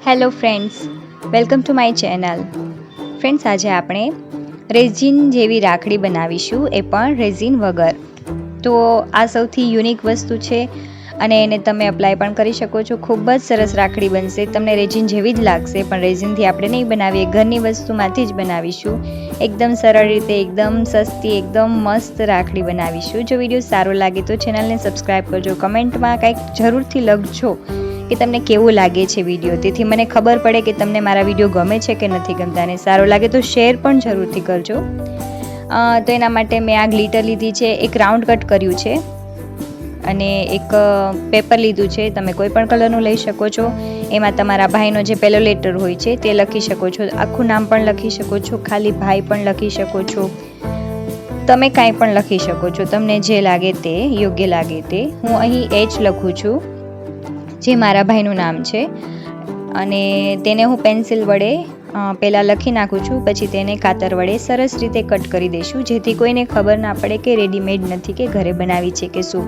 Hello friends, welcome to my channel. Friends, આજે આપણે resin જેવી રાખડી બનાવીશું, એ પણ રેઝિન વગર. તો આ સૌથી યુનિક વસ્તુ છે અને એને તમે અપ્લાય પણ કરી શકો છો. ખૂબ જ સરસ રાખડી બનશે. તમને રેઝિન જેવી જ લાગશે, પણ રેઝિનથી આપણે નહીં બનાવીએ, ઘરની વસ્તુમાંથી જ બનાવીશું. એકદમ સરળ રીતે, એકદમ સસ્તી, એકદમ મસ્ત રાખડી બનાવીશું. જો વિડીયો સારો લાગે તો ચેનલને સબસ્ક્રાઈબ કરજો. કમેન્ટમાં કંઈક જરૂરથી લખજો કે તમને કેવું લાગે છે વિડીયો, તેથી મને ખબર પડે કે તમને મારા વિડીયો ગમે છે કે નથી ગમતા. અને સારો લાગે તો શેર પણ જરૂરથી કરજો. તો એના માટે મેં આ ગ્લિટર લીધી છે, એક રાઉન્ડ કટ કર્યું છે અને એક પેપર લીધું છે. તમે કોઈ પણ કલરનું લઈ શકો છો. એમાં તમારા ભાઈનો જે પહેલો લેટર હોય છે તે લખી શકો છો. આખું નામ પણ લખી શકો છો, ખાલી ભાઈ પણ લખી શકો છો. તમે કાંઈ પણ લખી શકો છો, તમને જે લાગે તે, યોગ્ય લાગે તે. હું અહીં H લખું છું, જે મારા ભાઈનું નામ છે, અને તેને હું પેન્સિલ વડે પહેલાં લખી નાખું છું. પછી તેને કાતર વડે સરસ રીતે કટ કરી દઈશું, જેથી કોઈને ખબર ના પડે કે રેડીમેડ નથી કે ઘરે બનાવી છે કે શું.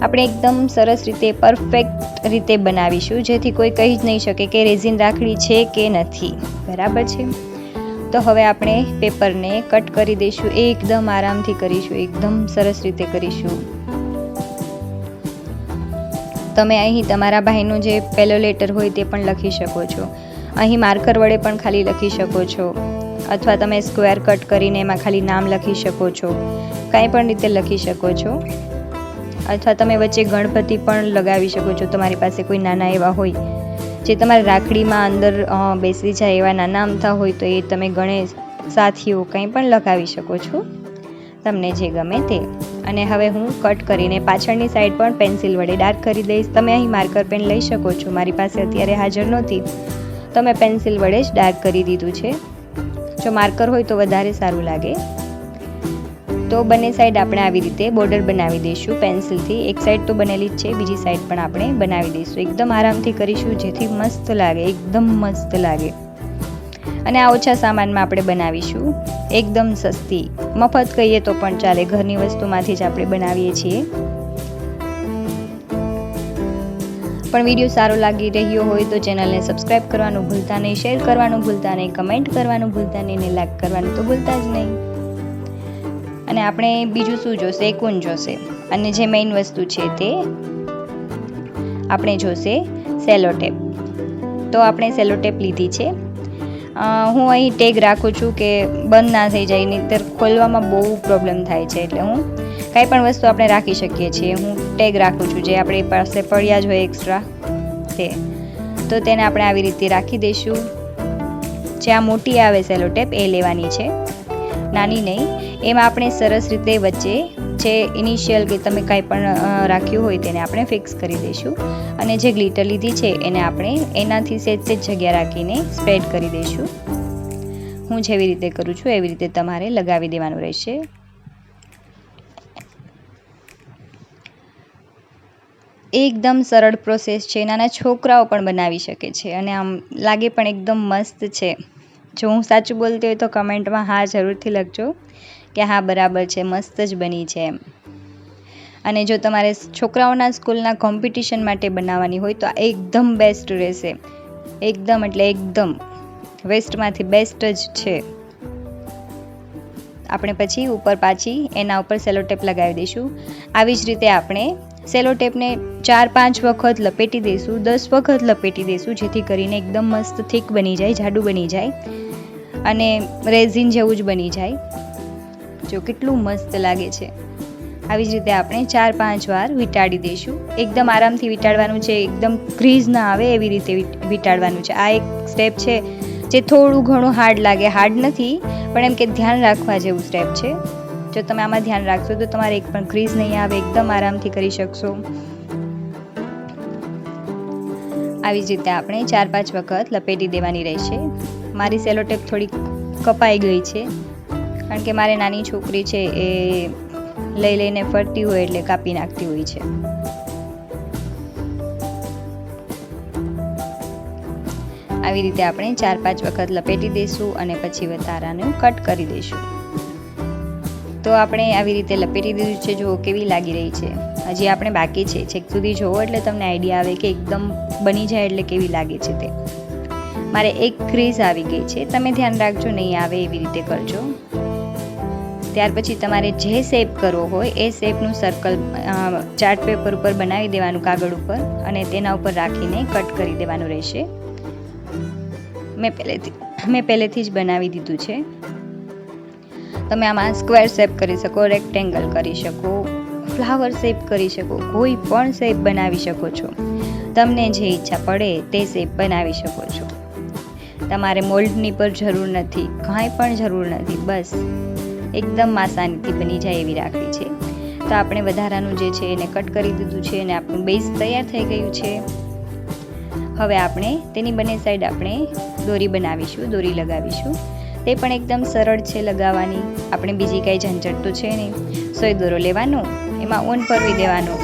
આપણે એકદમ સરસ રીતે પરફેક્ટ રીતે બનાવીશું, જેથી કોઈ કહી જ નહીં શકે કે રેઝિન રાખડી છે કે નથી. બરાબર છે? તો હવે આપણે પેપરને કટ કરી દઈશું. એકદમ આરામથી કરીશું, એકદમ સરસ રીતે કરીશું. તમે અહીં તમારા ભાઈનું જે પહેલો લેટર હોય તે પણ લખી શકો છો. અહીં માર્કર વડે પણ ખાલી લખી શકો છો, અથવા તમે સ્ક્વેર કટ કરીને એમાં ખાલી નામ લખી શકો છો. કાંઈ પણ રીતે લખી શકો છો. અથવા તમે વચ્ચે ગણપતિ પણ લગાવી શકો છો. તમારી પાસે કોઈ નાના એવા હોય જે તમારી રાખડીમાં અંદર બેસી જાય, એવા નાના અમથા હોય, તો એ તમે ગણેશ સાથીઓ કંઈ પણ લગાવી શકો છો, તમને જે ગમે તે. અને હવે હું કટ કરીને પાછળની સાઈડ પણ પેન્સિલ વડે ડાર્ક કરી દઈશ. તમે અહીં માર્કર પેન લઈ શકો છો. મારી પાસે અત્યારે હાજર નહોતી, તો મેં પેન્સિલ વડે જ ડાર્ક કરી દીધું છે. જો માર્કર હોય તો વધારે સારું લાગે. તો બંને સાઈડ આપણે આવી રીતે બોર્ડર બનાવી દઈશું પેન્સિલથી. એક સાઈડ તો બનેલી જ છે, બીજી સાઈડ પણ આપણે બનાવી દઈશું. એકદમ આરામથી કરીશું, જેથી મસ્ત લાગે, એકદમ મસ્ત લાગે. અને આ ઓછા સામાનમાં આપણે બનાવીશું, એકદમ સસ્તી, મફત કહીએ તો પણ ચાલે. ઘરની વસ્તુમાંથી જ આપણે બનાવીએ છીએ. પણ વિડીયો સારો લાગી રહ્યો હોય તો ચેનલને સબસ્ક્રાઈબ કરવાનું ભૂલતા નહીં, શેર કરવાનું ભૂલતા નહીં, કમેન્ટ કરવાનું ભૂલતા નહીં, ને લાઈક કરવાનું તો ભૂલતા જ નહીં. અને આપણે બીજું શું જોશે? કુન જોશે. અને જે મેઇન વસ્તુ છે તે આપણે જોશે સેલો ટેપ. તો આપણે સેલો ટેપ લીધી છે. હું અહીં ટેગ રાખું છું કે બંધ ના થઈ જાય, નહીંતર ખોલવામાં બહુ પ્રોબ્લેમ થાય છે. એટલે હું કાંઈ પણ વસ્તુ આપણે રાખી શકીએ છીએ. હું ટેગ રાખું છું, જે આપણી પાસે પડ્યા જ હોય એક્સ્ટ્રા તે. તો તેને આપણે આવી રીતે રાખી દઈશું. જે આ મોટી આવે સેલો ટેપ એ લેવાની છે, નાની નહીં. એમાં આપણે સરસ રીતે વચ્ચે જે ઇનિશિયલ કે તમે કાંઈ પણ રાખ્યું હોય તેને આપણે ફિક્સ કરી દઈશું. અને જે ગ્લિટર લીધી છે એને આપણે એનાથી સેજ જગ્યા રાખીને સ્પ્રેડ કરી દઈશું. હું જેવી રીતે કરું છું એવી રીતે તમારે લગાવી દેવાનું રહેશે. એકદમ સરળ પ્રોસેસ છે. નાના છોકરાઓ પણ બનાવી શકે છે અને આમ લાગે પણ એકદમ મસ્ત છે. જો હું સાચું બોલતી હોય તો કમેન્ટમાં હા જરૂરથી લખજો કે હા બરાબર છે, મસ્ત જ બની છે એમ. અને જો તમારે છોકરાઓના સ્કૂલના કોમ્પિટિશન માટે બનાવવાની હોય તો આ એકદમ બેસ્ટ રહેશે. એકદમ એટલે એકદમ વેસ્ટમાંથી બેસ્ટ જ છે. આપણે પછી ઉપર પાછી એના ઉપર સેલો ટેપ લગાવી દઈશું. આવી જ રીતે આપણે સેલો ટેપને 4-5 વખત લપેટી દઈશું, 10 વખત લપેટી દઈશું, જેથી કરીને એકદમ મસ્ત થીક બની જાય, જાડું બની જાય અને રેઝિન જેવું જ બની જાય. જો કેટલું મસ્ત લાગે છે. આવી જ રીતે આપણે 4-5 વાર વીંટાળી દઈશું. એકદમ આરામથી વીંટાળવાનું છે, એકદમ ગ્રીઝ ના આવે એવી રીતે વીંટાળવાનું છે. આ એક સ્ટેપ છે જે થોડું ઘણું હાર્ડ લાગે. હાર્ડ નથી, પણ એમ કે ધ્યાન રાખવા જેવું સ્ટેપ છે. જો તમે આમાં ધ્યાન રાખશો તો તમારે એક પણ ગ્રીઝ નહીં આવે, એકદમ આરામથી કરી શકશો. આવી જ રીતે આપણે 4-5 વખત લપેટી દેવાની રહેશે. મારી સેલો ટેપ થોડી કપાઈ ગઈ છે, કારણ કે મારે નાની છોકરી છે, એ લઈ લઈને ફરતી હોય એટલે કાપી નાખતી હોય છે. આવી રીતે આપણે 4-5 વખત લપેટી દઈશું અને પછી વધારાનું કટ કરી દઈશું. તો આપણે આવી રીતે લપેટી દીધું છે. જુઓ કેવી લાગી રહી છે. હજી આપણે બાકી છે, છેક સુધી જોવો એટલે તમને આઈડિયા આવે કે એકદમ બની જાય એટલે કેવી લાગે છે તે. મારે એક ક્રીઝ આવી ગઈ છે, તમે ધ્યાન રાખજો નહીં આવે એવી રીતે કરજો. ત્યાર પછી તમારે જે શેપ કરવો હોય એ શેપનું સર્કલ ચાર્ટ પેપર ઉપર બનાવી દેવાનું, કાગળ ઉપર, અને તેના ઉપર રાખીને કટ કરી દેવાનું રહેશે. મેં પહેલેથી જ બનાવી દીધું છે. તમે આમાં સ્ક્વેર શેપ કરી શકો, રેક્ટેંગલ કરી શકો, ફ્લાવર શેપ કરી શકો, કોઈ પણ શેપ બનાવી શકો છો. તમને જે ઈચ્છા પડે તે શેપ બનાવી શકો છો. તમારે મોલ્ડની પર જરૂર નથી, કાંઈ પણ જરૂર નથી, બસ એકદમ આસાનીથી બની જાય એવી રાખડી છે. તો આપણે વધારાનું જે છે એને કટ કરી દીધું છે અને આપણું બેઝ તૈયાર થઈ ગયું છે. હવે આપણે તેની બંને સાઈડ આપણે દોરી બનાવીશું, દોરી લગાવીશું. તે પણ એકદમ સરળ છે લગાવવાની. આપણે બીજી કાંઈ ઝંઝટ તો છે નહીં. સોય દોરો લેવાનો, એમાં ઊન પરવી દેવાનો,